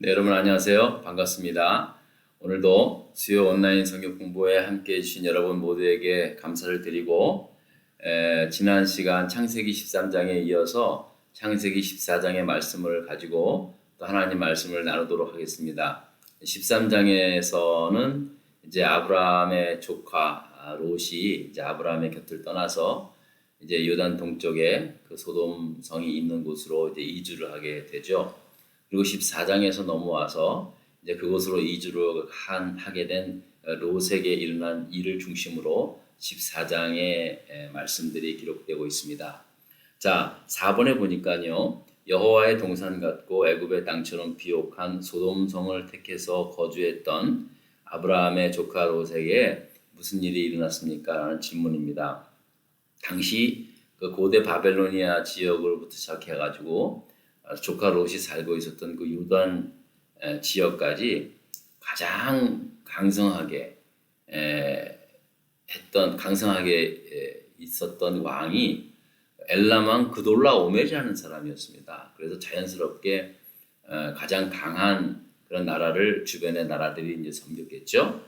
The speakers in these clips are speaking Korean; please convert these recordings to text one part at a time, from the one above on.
네, 여러분 안녕하세요. 반갑습니다. 오늘도 수요 온라인 성경 공부에 함께 해주신 여러분 모두에게 감사를 드리고 지난 시간 창세기 13장에 이어서 창세기 14장의 말씀을 가지고 또 하나님 말씀을 나누도록 하겠습니다. 13장에서는 이제 아브라함의 조카 롯이 이제 아브라함의 곁을 떠나서 이제 요단 동쪽에 그 소돔 성이 있는 곳으로 이제 이주를 하게 되죠. 그리고 14장에서 넘어와서 이제 그곳으로 이주를 하게 된 롯에게 일어난 일을 중심으로 14장의 말씀들이 기록되고 있습니다. 자, 4번에 보니까요. 여호와의 동산 같고 애굽의 땅처럼 비옥한 소돔성을 택해서 거주했던 아브라함의 조카 롯에게 무슨 일이 일어났습니까? 라는 질문입니다. 당시 그 고대 바벨로니아 지역으로부터 시작해가지고 조카 롯이 살고 있었던 그 요단 지역까지 가장 강성하게 있었던 왕이 엘람 왕 그돌라오멜이라는 사람이었습니다. 그래서 자연스럽게 가장 강한 그런 나라를 주변의 나라들이 이제 섬겼겠죠.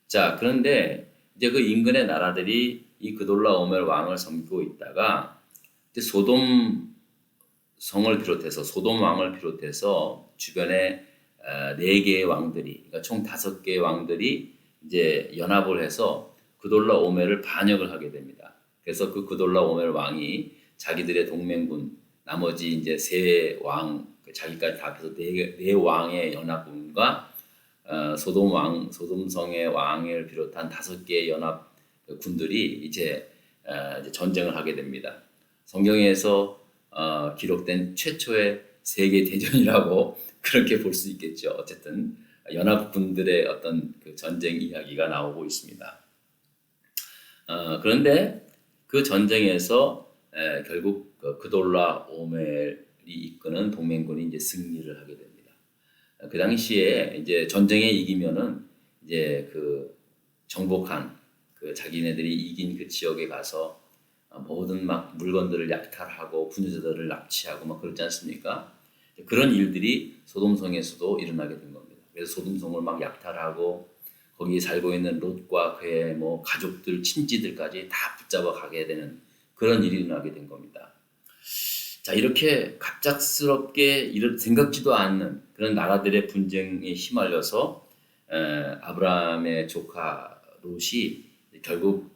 자, 그런데 이제 그 인근의 나라들이 이 그돌라오멜 왕을 섬기고 있다가 이제 소돔 왕을 비롯해서 주변에 4개의 왕들이, 그러니까 총 5개의 왕들이 이제 연합을 해서 그돌라오멜을 반역을 하게 됩니다. 그래서 그 그돌라오멜 왕이 자기들의 동맹군, 나머지 이제 3왕, 자기까지 다 합해서 4왕의 연합군과 소돔성의 왕을 비롯한 5개의 연합 군들이 이제 전쟁을 하게 됩니다. 성경에서 기록된 최초의 세계 대전이라고 그렇게 볼 수 있겠죠. 어쨌든 연합군들의 어떤 그 전쟁 이야기가 나오고 있습니다. 그런데 그 전쟁에서 결국 그돌라오멜이 이끄는 동맹군이 이제 승리를 하게 됩니다. 그 당시에 이제 전쟁에 이기면은 이제 그 정복한 그 자기네들이 이긴 그 지역에 가서 모든 막 물건들을 약탈하고 부녀자들을 납치하고 막 그렇지 않습니까? 그런 일들이 소돔성에서도 일어나게 된 겁니다. 그래서 소돔성을 막 약탈하고 거기에 살고 있는 롯과 그의 뭐 가족들, 친지들까지 다 붙잡아 가게 되는 그런 일이 일어나게 된 겁니다. 자, 이렇게 갑작스럽게 생각지도 않는 그런 나라들의 분쟁에 휘말려서 아브라함의 조카 롯이 결국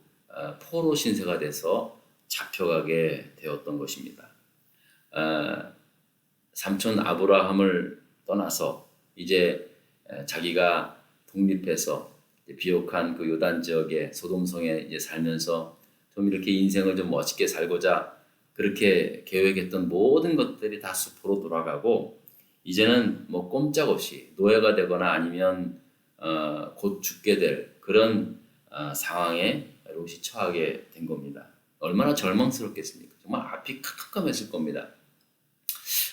포로 신세가 돼서 잡혀가게 되었던 것입니다. 삼촌 아브라함을 떠나서 이제 자기가 독립해서 비옥한 그 요단 지역의 소돔성에 이제 살면서 좀 이렇게 인생을 좀 멋있게 살고자 그렇게 계획했던 모든 것들이 다 수포로 돌아가고 이제는 뭐 꼼짝없이 노예가 되거나 아니면 곧 죽게 될 그런 상황에 롯이 처하게 된 겁니다. 얼마나 절망스럽겠습니까? 정말 앞이 캄캄했을 겁니다.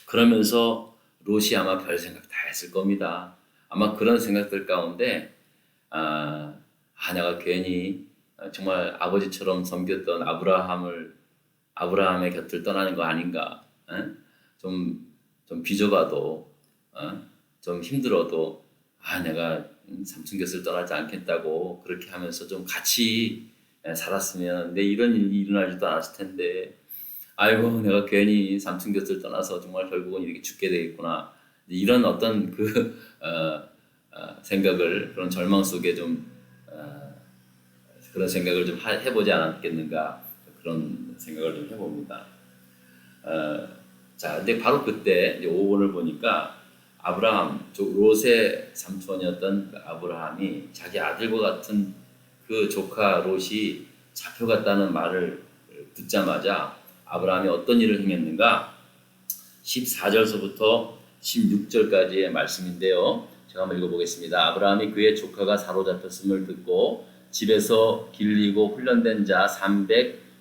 그러면서 롯이 아마 별 생각 다 했을 겁니다. 아마 그런 생각들 가운데 내가 괜히 정말 아버지처럼 섬겼던 아브라함의 곁을 떠나는 거 아닌가? 좀 빚어봐도 좀 힘들어도 내가 삼촌 곁을 떠나지 않겠다고 그렇게 하면서 좀 같이 살았으면 내 이런 일이 일어나지도 않았을 텐데 아이고 내가 괜히 삼촌 곁을 떠나서 정말 결국은 이렇게 죽게 되겠구나 이런 어떤 그 생각을 그런 절망 속에 좀 그런 생각을 좀 해보지 않았겠는가 그런 생각을 좀 해봅니다. 자, 근데 바로 그때 이제 5번을 보니까 아브라함, 롯의 삼촌이었던 그 아브라함이 자기 아들과 같은 그 조카 롯이 잡혀갔다는 말을 듣자마자 아브라함이 어떤 일을 행했는가? 14절서부터 16절까지의 말씀인데요. 제가 한번 읽어보겠습니다. 아브라함이 그의 조카가 사로잡혔음을 듣고 집에서 길리고 훈련된 자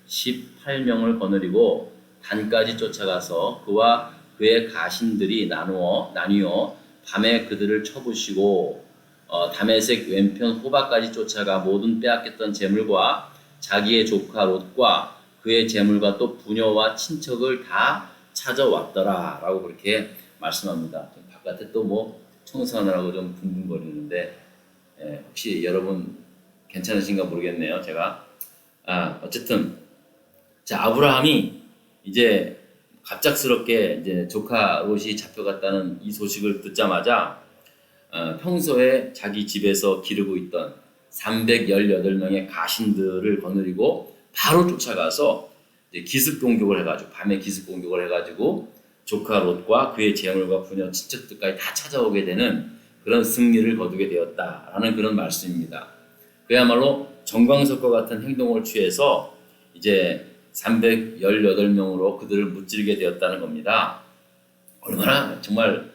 318명을 거느리고 단까지 쫓아가서 그와 그의 가신들이 나뉘어 밤에 그들을 쳐부시고 다메섹 왼편 호바까지 쫓아가 모든 빼앗겼던 재물과 자기의 조카 롯과 그의 재물과 또 부녀와 친척을 다 찾아왔더라 라고 그렇게 말씀합니다. 바깥에 또 뭐 청소하느라고 좀 붕붕거리는데 혹시 여러분 괜찮으신가 모르겠네요. 제가 어쨌든 자 아브라함이 이제 갑작스럽게 이제 조카 롯이 잡혀갔다는 이 소식을 듣자마자 평소에 자기 집에서 기르고 있던 318명의 가신들을 거느리고 바로 쫓아가서 이제 기습 공격을 해가지고 밤에 기습 공격을 해가지고 조카 롯과 그의 재물과 부녀 친척들까지 다 찾아오게 되는 그런 승리를 거두게 되었다라는 그런 말씀입니다. 그야말로 정광석과 같은 행동을 취해서 이제 318명으로 그들을 무찌르게 되었다는 겁니다. 얼마나 정말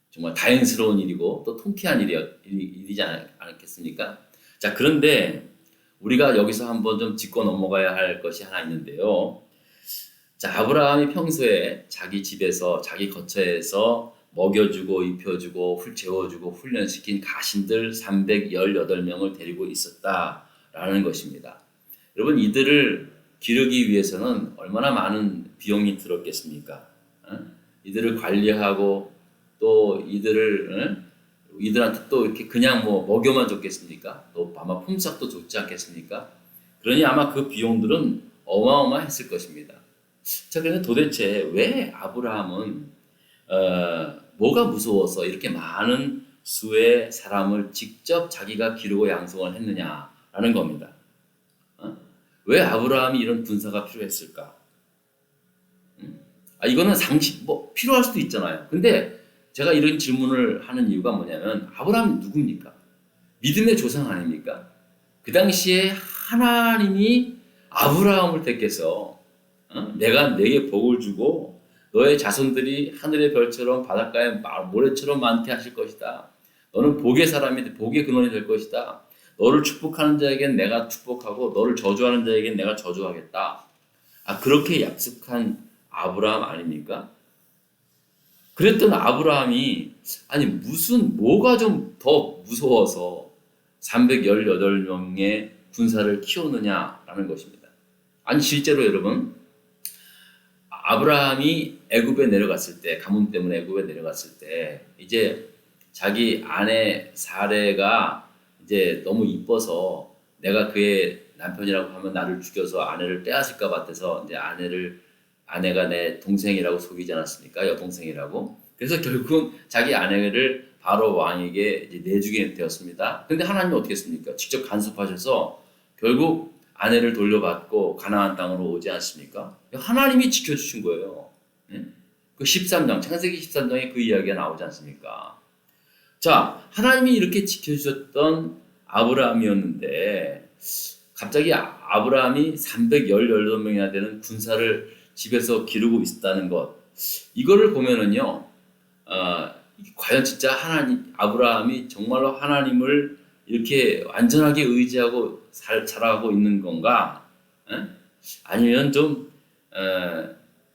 정말 다행스러운 일이고 또 통쾌한 일이지 않겠습니까? 자, 그런데 우리가 여기서 한번 좀 짚고 넘어가야 할 것이 하나 있는데요. 자, 아브라함이 평소에 자기 집에서 자기 거처에서 먹여주고 입혀주고 재워주고 훈련시킨 가신들 318명을 데리고 있었다라는 것입니다. 여러분 이들을 기르기 위해서는 얼마나 많은 비용이 들었겠습니까? 이들을 관리하고 또 이들한테 또 이렇게 그냥 뭐 먹여만 줬겠습니까? 또 아마 품삯도 좋지 않겠습니까? 그러니 아마 그 비용들은 어마어마했을 것입니다. 자, 그런데 도대체 왜 아브라함은 뭐가 무서워서 이렇게 많은 수의 사람을 직접 자기가 기르고 양성을 했느냐라는 겁니다. 왜 아브라함이 이런 군사가 필요했을까? 이거는 상식 뭐 필요할 수도 있잖아요. 근데 제가 이런 질문을 하는 이유가 뭐냐면 아브라함이 누굽니까? 믿음의 조상 아닙니까? 그 당시에 하나님이 아브라함을 택해서 내가 내게 복을 주고 너의 자손들이 하늘의 별처럼 바닷가의 모래처럼 많게 하실 것이다. 너는 복의 사람이 복의 근원이 될 것이다. 너를 축복하는 자에겐 내가 축복하고 너를 저주하는 자에겐 내가 저주하겠다. 그렇게 약속한 아브라함 아닙니까? 그랬던 아브라함이 뭐가 좀 더 무서워서 318명의 군사를 키우느냐라는 것입니다. 실제로 여러분 아브라함이 애굽에 내려갔을 때 가뭄 때문에 애굽에 내려갔을 때 이제 자기 아내 사레가 이제 너무 이뻐서 내가 그의 남편이라고 하면 나를 죽여서 아내를 빼앗을까 같아서 이제 아내가 내 동생이라고 속이지 않았습니까? 여동생이라고. 그래서 결국 자기 아내를 바로 왕에게 이제 내주게 되었습니다. 근데 하나님이 어떻게 했습니까? 직접 간섭하셔서 결국 아내를 돌려받고 가나안 땅으로 오지 않습니까? 하나님이 지켜주신 거예요. 그 13장, 창세기 13장에 그 이야기가 나오지 않습니까? 자, 하나님이 이렇게 지켜주셨던 아브라함이었는데 갑자기 아브라함이 318명이나 되는 군사를 집에서 기르고 있었다는 것, 이거를 보면은요, 과연 진짜 아브라함이 정말로 하나님을 이렇게 완전하게 의지하고 살아가고 있는 건가? 아니면 좀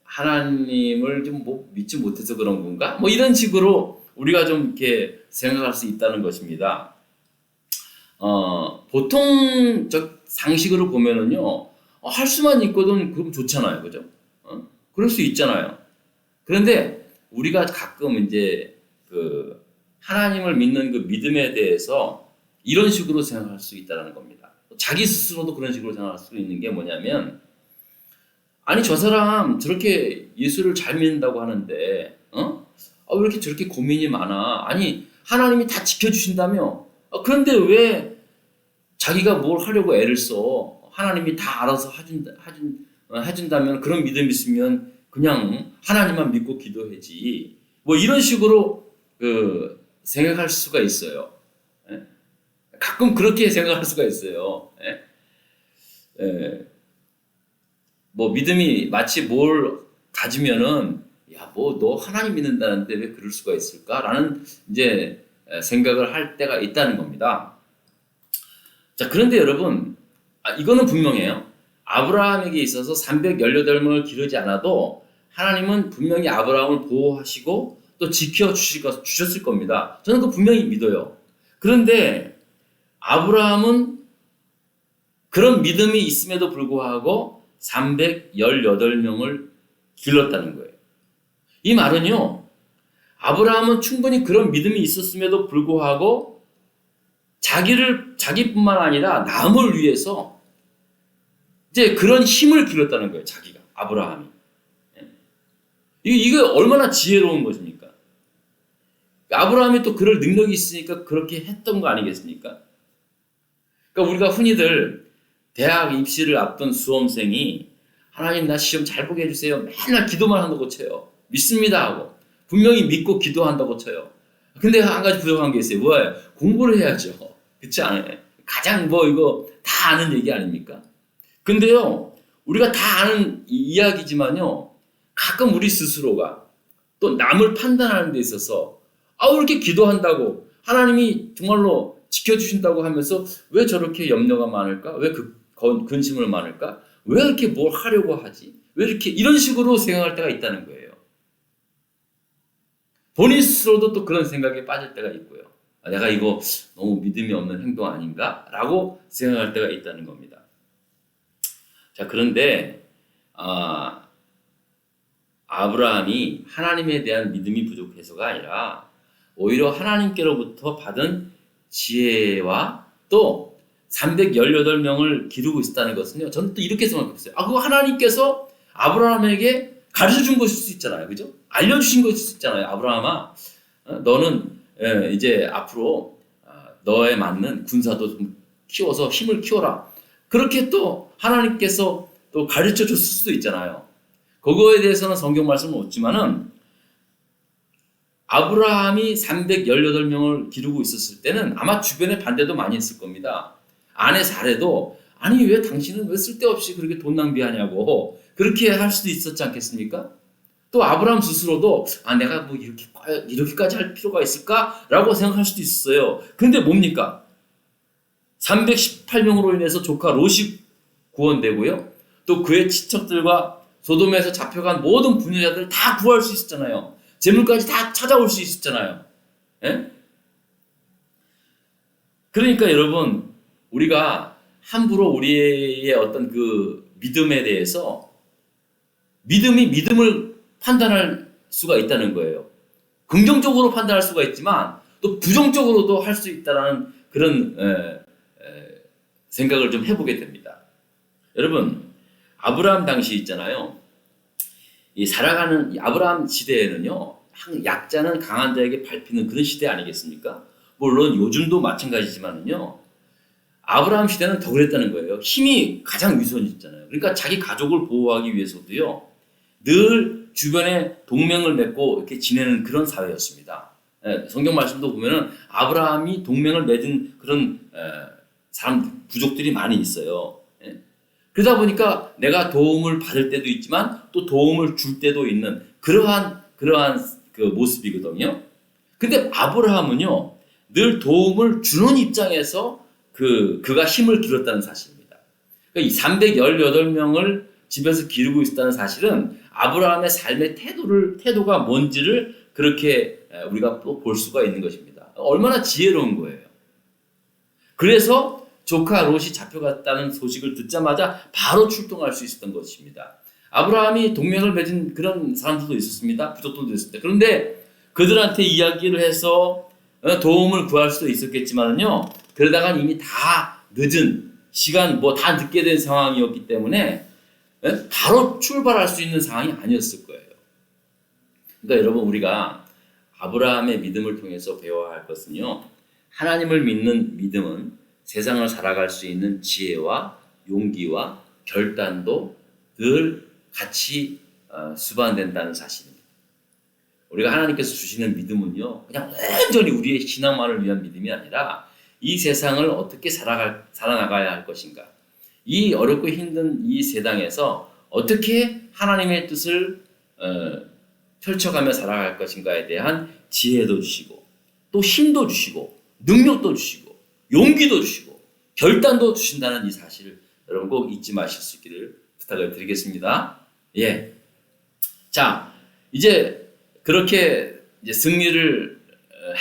하나님을 좀 믿지 못해서 그런 건가? 뭐 이런 식으로 우리가 좀 이렇게 생각할 수 있다는 것입니다. 보통적 상식으로 보면은요, 할 수만 있거든 그럼 좋잖아요, 그죠? 그럴 수 있잖아요. 그런데 우리가 가끔 이제 그 하나님을 믿는 그 믿음에 대해서 이런 식으로 생각할 수 있다는 겁니다. 자기 스스로도 그런 식으로 생각할 수 있는 게 뭐냐면, 저 사람 저렇게 예수를 잘 믿는다고 하는데, 왜 이렇게 저렇게 고민이 많아? 하나님이 다 지켜주신다며? 그런데 왜 자기가 뭘 하려고 애를 써? 하나님이 다 알아서 해준다면, 그런 믿음이 있으면 그냥 하나님만 믿고 기도하지. 뭐 이런 식으로 생각할 수가 있어요. 가끔 그렇게 생각할 수가 있어요. 뭐 믿음이 마치 뭘 가지면은 너 하나님 믿는다는데 왜 그럴 수가 있을까라는 이제 생각을 할 때가 있다는 겁니다. 자, 그런데 여러분, 이거는 분명해요. 아브라함에게 있어서 318명을 기르지 않아도 하나님은 분명히 아브라함을 보호하시고 또 지켜주셨을 겁니다. 저는 그거 분명히 믿어요. 그런데 아브라함은 그런 믿음이 있음에도 불구하고 318명을 길렀다는 거예요. 이 말은요, 아브라함은 충분히 그런 믿음이 있었음에도 불구하고 자기뿐만 아니라 남을 위해서 이제 그런 힘을 길렀다는 거예요. 자기가 아브라함이. 이게 얼마나 지혜로운 것입니까? 아브라함이 또 그럴 능력이 있으니까 그렇게 했던 거 아니겠습니까? 그러니까 우리가 흔히들 대학 입시를 앞둔 수험생이 하나님 나 시험 잘 보게 해주세요. 맨날 기도만 한다고 쳐요. 믿습니다 하고 분명히 믿고 기도한다고 쳐요. 근데 한 가지 부족한 게 있어요. 뭐예요? 공부를 해야죠. 그렇지 않아요? 가장 이거 다 아는 얘기 아닙니까? 근데요, 우리가 다 아는 이야기지만요, 가끔 우리 스스로가 또 남을 판단하는 데 있어서 왜 이렇게 기도한다고 하나님이 정말로 지켜주신다고 하면서 왜 저렇게 염려가 많을까? 왜 근심을 많을까? 왜 이렇게 뭘 하려고 하지? 왜 이렇게 이런 식으로 생각할 때가 있다는 거예요. 본인 스스로도 또 그런 생각에 빠질 때가 있고요. 내가 이거 너무 믿음이 없는 행동 아닌가? 라고 생각할 때가 있다는 겁니다. 자, 그런데 아브라함이 하나님에 대한 믿음이 부족해서가 아니라 오히려 하나님께로부터 받은 지혜와 또 318명을 기르고 있었다는 것은요. 저는 또 이렇게 생각했어요. 그거 하나님께서 아브라함에게 가르쳐 준 것일 수 있잖아요. 그죠? 알려주신 것일 수 있잖아요. 아브라함아, 너는 이제 앞으로 너에 맞는 군사도 좀 키워서 힘을 키워라. 그렇게 또 하나님께서 또 가르쳐 줬을 수도 있잖아요. 그거에 대해서는 성경 말씀은 없지만은 아브라함이 318명을 기르고 있었을 때는 아마 주변에 반대도 많이 했을 겁니다. 아내 사례도 아니 왜 당신은 왜 쓸데없이 그렇게 돈 낭비하냐고 그렇게 할 수도 있었지 않겠습니까? 또 아브라함 스스로도 내가 이렇게까지 할 필요가 있을까라고 생각할 수도 있었어요. 근데 뭡니까? 318명으로 인해서 조카 롯이 구원되고요. 또 그의 친척들과 소돔에서 잡혀간 모든 분녀자들 다 구할 수 있었잖아요. 재물까지 다 찾아올 수 있었잖아요. 예? 그러니까 여러분, 우리가 함부로 우리의 어떤 그 믿음에 대해서 믿음을 판단할 수가 있다는 거예요. 긍정적으로 판단할 수가 있지만 또 부정적으로도 할 수 있다는 그런 생각을 좀 해보게 됩니다. 여러분, 아브라함 당시 있잖아요. 이 살아가는 아브라함 시대에는요, 약자는 강한 자에게 밟히는 그런 시대 아니겠습니까? 물론 요즘도 마찬가지지만은요, 아브라함 시대는 더 그랬다는 거예요. 힘이 가장 위선이었잖아요. 그러니까 자기 가족을 보호하기 위해서도요, 늘 주변에 동맹을 맺고 이렇게 지내는 그런 사회였습니다. 성경 말씀도 보면은 아브라함이 동맹을 맺은 그런 사람 부족들이 많이 있어요. 그러다 보니까 내가 도움을 받을 때도 있지만 또 도움을 줄 때도 있는 그러한 그 모습이거든요. 근데 아브라함은요, 늘 도움을 주는 입장에서 그가 힘을 기울였다는 사실입니다. 그러니까 이 318명을 집에서 기르고 있었다는 사실은 아브라함의 삶의 태도가 뭔지를 그렇게 우리가 또 볼 수가 있는 것입니다. 얼마나 지혜로운 거예요. 그래서 조카 롯이 잡혀갔다는 소식을 듣자마자 바로 출동할 수 있었던 것입니다. 아브라함이 동맹을 맺은 그런 사람들도 있었습니다. 부족들도 있었습니다. 그런데 그들한테 이야기를 해서 도움을 구할 수도 있었겠지만요. 그러다가 이미 다 늦은 시간, 다 늦게 된 상황이었기 때문에 바로 출발할 수 있는 상황이 아니었을 거예요. 그러니까 여러분, 우리가 아브라함의 믿음을 통해서 배워야 할 것은요. 하나님을 믿는 믿음은 세상을 살아갈 수 있는 지혜와 용기와 결단도 늘 같이 수반된다는 사실입니다. 우리가 하나님께서 주시는 믿음은요, 그냥 온전히 우리의 신앙만을 위한 믿음이 아니라 이 세상을 어떻게 살아나가야 할 것인가, 이 어렵고 힘든 이 세상에서 어떻게 하나님의 뜻을 펼쳐가며 살아갈 것인가에 대한 지혜도 주시고 또 힘도 주시고 능력도 주시고 용기도 주시고 결단도 주신다는 이 사실을 여러분 꼭 잊지 마실 수 있기를 부탁을 드리겠습니다. 예. 자, 이제 그렇게 이제 승리를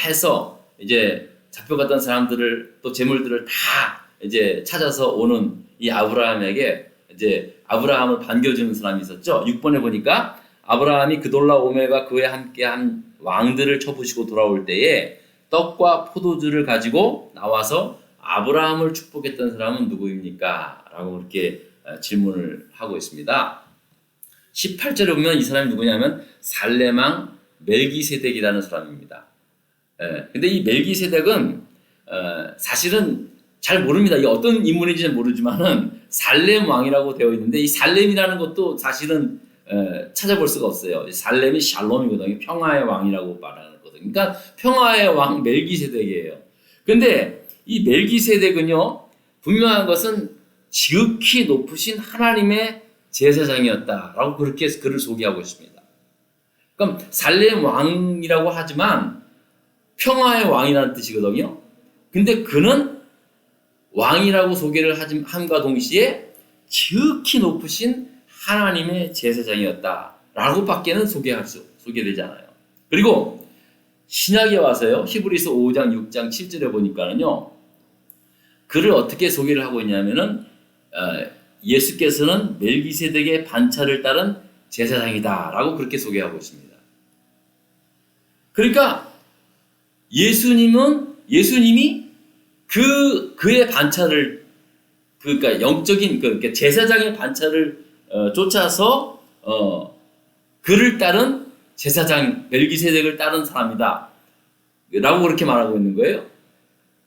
해서 이제 잡혀갔던 사람들을 또 재물들을 다 이제 찾아서 오는 이 아브라함에게 이제 아브라함을 반겨주는 사람이 있었죠. 6번에 보니까 아브라함이 그돌라오멜과 그와 함께한 왕들을 쳐부시고 돌아올 때에 떡과 포도주를 가지고 나와서 아브라함을 축복했던 사람은 누구입니까? 라고 그렇게 질문을 하고 있습니다. 18절에 보면 이 사람이 누구냐면 살레망 멜기세덱이라는 사람입니다. 근데 이 멜기세덱은 사실은 잘 모릅니다. 이 어떤 인물인지 는 모르지만은 살렘 왕이라고 되어 있는데 이 살렘이라는 것도 사실은 찾아볼 수가 없어요. 살렘이 샬롬이거든요. 평화의 왕이라고 말하는 거거든요. 그러니까 평화의 왕 멜기세덱이에요. 근데 이 멜기세덱은요, 분명한 것은 지극히 높으신 하나님의 제사장이었다라고 그렇게 그를 소개하고 있습니다. 그럼 살렘 왕이라고 하지만 평화의 왕이라는 뜻이거든요. 근데 그는 왕이라고 소개를 함과 동시에 지극히 높으신 하나님의 제사장이었다라고 밖에는 소개되지 않아요. 그리고 신약에 와서요, 히브리서 5장, 6장, 7절에 보니까는요, 그를 어떻게 소개를 하고 있냐면은 예수께서는 멜기세덱의 반차를 따른 제사장이다라고 그렇게 소개하고 있습니다. 그러니까 예수님이 그의 반차를, 그러니까 영적인 그러니까 제사장의 반차를 쫓아서 그를 따른 제사장 멜기세덱을 따른 사람이다 라고 그렇게 말하고 있는 거예요.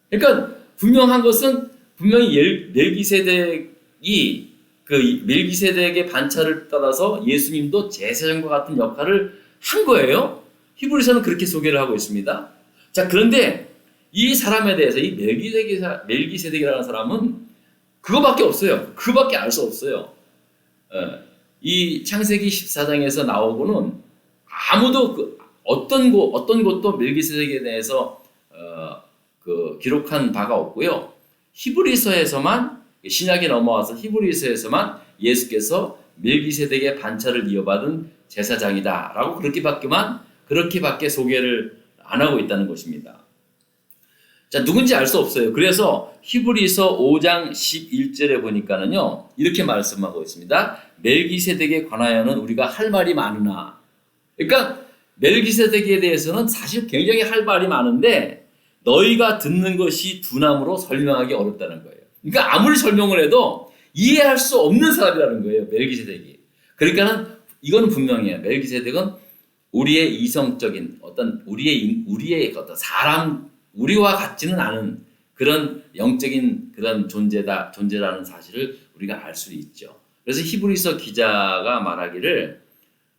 그러니까 분명한 것은 분명히 멜기세덱이 그 멜기세덱의 반차를 따라서 예수님도 제사장과 같은 역할을 한 거예요. 히브리서는 그렇게 소개를 하고 있습니다. 자, 그런데 이 사람에 대해서 이 멜기세덱이라는 사람은 그거밖에 없어요. 그거밖에 알 수 없어요. 이 창세기 14장에서 나오고는 아무도 어떤 것도 멜기세덱에 대해서 기록한 바가 없고요. 히브리서에서만, 신약에 넘어와서 히브리서에서만 예수께서 멜기세덱의 반차를 이어받은 제사장이다라고 그렇게밖에 소개를 안 하고 있다는 것입니다. 자, 누군지 알 수 없어요. 그래서 히브리서 5장 11절에 보니까는요, 이렇게 말씀하고 있습니다. 멜기세덱에 관하여는 우리가 할 말이 많으나. 그러니까 멜기세덱에 대해서는 사실 굉장히 할 말이 많은데 너희가 듣는 것이 둔함으로 설명하기 어렵다는 거예요. 그러니까 아무리 설명을 해도 이해할 수 없는 사람이라는 거예요, 멜기세덱이. 그러니까는 이건 분명해요. 멜기세덱은 우리의 이성적인 우리의 어떤 사람, 우리와 같지는 않은 그런 영적인 그런 존재라는 사실을 우리가 알 수 있죠. 그래서 히브리서 기자가 말하기를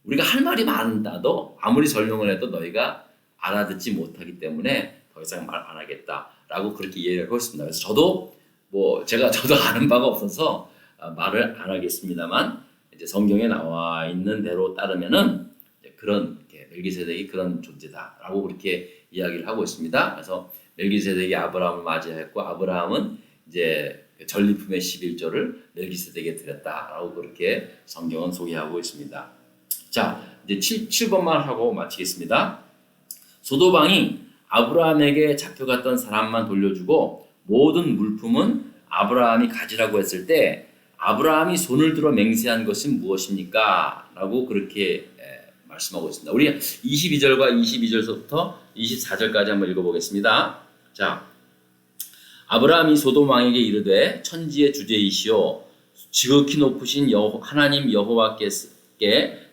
우리가 할 말이 많다도 아무리 설명을 해도 너희가 알아듣지 못하기 때문에 더 이상 말 안 하겠다라고 그렇게 이해를 하고 있습니다. 그래서 저도 아는 바가 없어서 말을 안 하겠습니다만, 이제 성경에 나와 있는 대로 따르면은 그런 멜기세덱이 그런 존재다라고 그렇게 이야기를 하고 있습니다. 그래서 멜기세덱이 아브라함을 맞이했고 아브라함은 이제 전리품의 11조를 멜기세덱에 드렸다라고 그렇게 성경은 소개하고 있습니다. 자, 이제 7번만 하고 마치겠습니다. 소돔왕이 아브라함에게 잡혀갔던 사람만 돌려주고 모든 물품은 아브라함이 가지라고 했을 때 아브라함이 손을 들어 맹세한 것은 무엇입니까? 라고 그렇게 말씀하고 있습니다. 우리 22절과 22절부터 24절까지 한번 읽어보겠습니다. 자, 아브라함이 소돔 왕에게 이르되 천지의 주제이시오 지극히 높으신 하나님 여호와께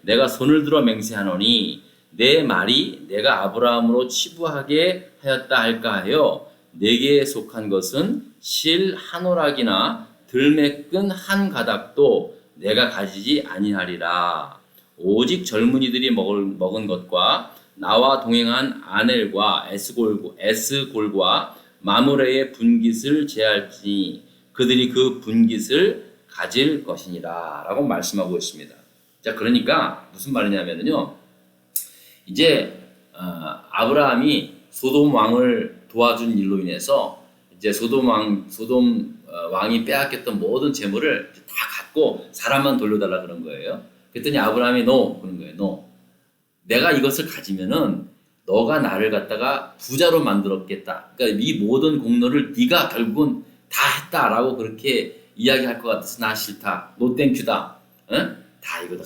내가 손을 들어 맹세하노니 내 말이 내가 아브라함으로 치부하게 하였다 할까 하여 내게 속한 것은 실 한 오락이나 들매끈 한 가닥도 내가 가지지 아니하리라. 오직 젊은이들이 먹은 것과 나와 동행한 아넬과 에스골과 마므레의 분깃을 제할지니 그들이 그 분깃을 가질 것이니라 라고 말씀하고 있습니다. 자, 그러니까 무슨 말이냐면요, 이제 아브라함이 소돔 왕을 도와준 일로 인해서 이제 소돔 왕이 빼앗겼던 모든 재물을 다 갖고 사람만 돌려달라 그런 거예요. 그랬더니 아브라함이 그런 거예요. 내가 이것을 가지면은 너가 나를 갖다가 부자로 만들었겠다. 그러니까 이 모든 공로를 네가 결국은 다 했다라고 그렇게 이야기할 것 같아서 나 싫다. 노 땡큐다. 다 이거 다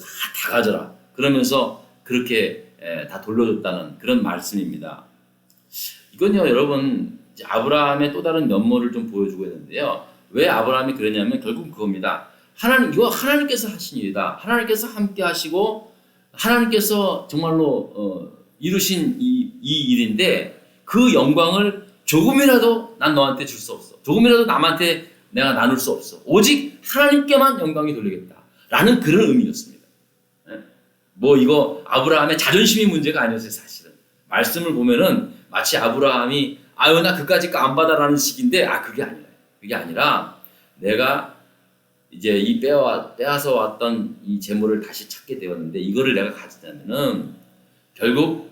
가져라. 그러면서 그렇게 다 돌려줬다는 그런 말씀입니다. 이건요, 여러분, 이제 아브라함의 또 다른 면모를 좀 보여주고 있는데요. 왜 아브라함이 그러냐면 결국 그겁니다. 이거 하나님께서 하신 일이다. 하나님께서 함께 하시고 하나님께서 정말로 이루신 이 일인데 그 영광을 조금이라도 난 너한테 줄 수 없어. 조금이라도 남한테 내가 나눌 수 없어. 오직 하나님께만 영광이 돌리겠다. 라는 그런 의미였습니다. 뭐 이거 아브라함의 자존심이 문제가 아니었어요, 사실은. 말씀을 보면은 마치 아브라함이 아유 나 그까짓 거 안 받아라는 식인데 그게 아니라 그게 아니라 내가 이제 이 빼앗아 왔던 이 재물을 다시 찾게 되었는데 이거를 내가 가지자면은 결국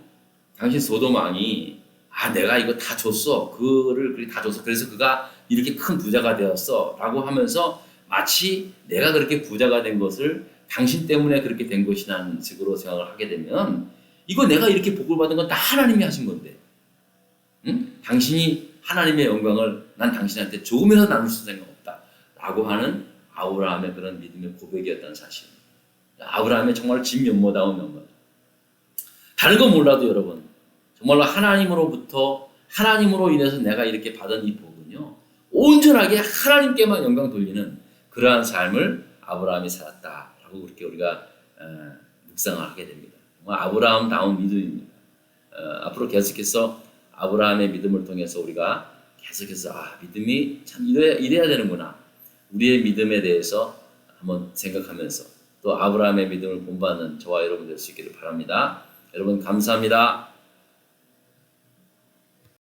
당신 소돔 왕이 내가 이거 다 줬어. 그거를 그렇게 다 줬어. 그래서 그가 이렇게 큰 부자가 되었어. 라고 하면서 마치 내가 그렇게 부자가 된 것을 당신 때문에 그렇게 된 것이라는 식으로 생각을 하게 되면 이거 내가 이렇게 복을 받은 건 다 하나님이 하신 건데 응? 당신이 하나님의 영광을 난 당신한테 조금이라도 나눌 수 생각 없다. 라고 하는 아브라함의 그런 믿음의 고백이었다는 사실입니다. 아브라함의 정말 진면모다운 영광. 다른 건 몰라도 여러분 정말로 하나님으로 인해서 내가 이렇게 받은 이 복은요 온전하게 하나님께만 영광 돌리는 그러한 삶을 아브라함이 살았다라고 그렇게 우리가 묵상을 하게 됩니다. 정말 아브라함다운 믿음입니다. 앞으로 계속해서 아브라함의 믿음을 통해서 우리가 계속해서 믿음이 참 이래야 되는구나. 우리의 믿음에 대해서 한번 생각하면서 또 아브라함의 믿음을 본받는 저와 여러분 될 수 있기를 바랍니다. 여러분 감사합니다.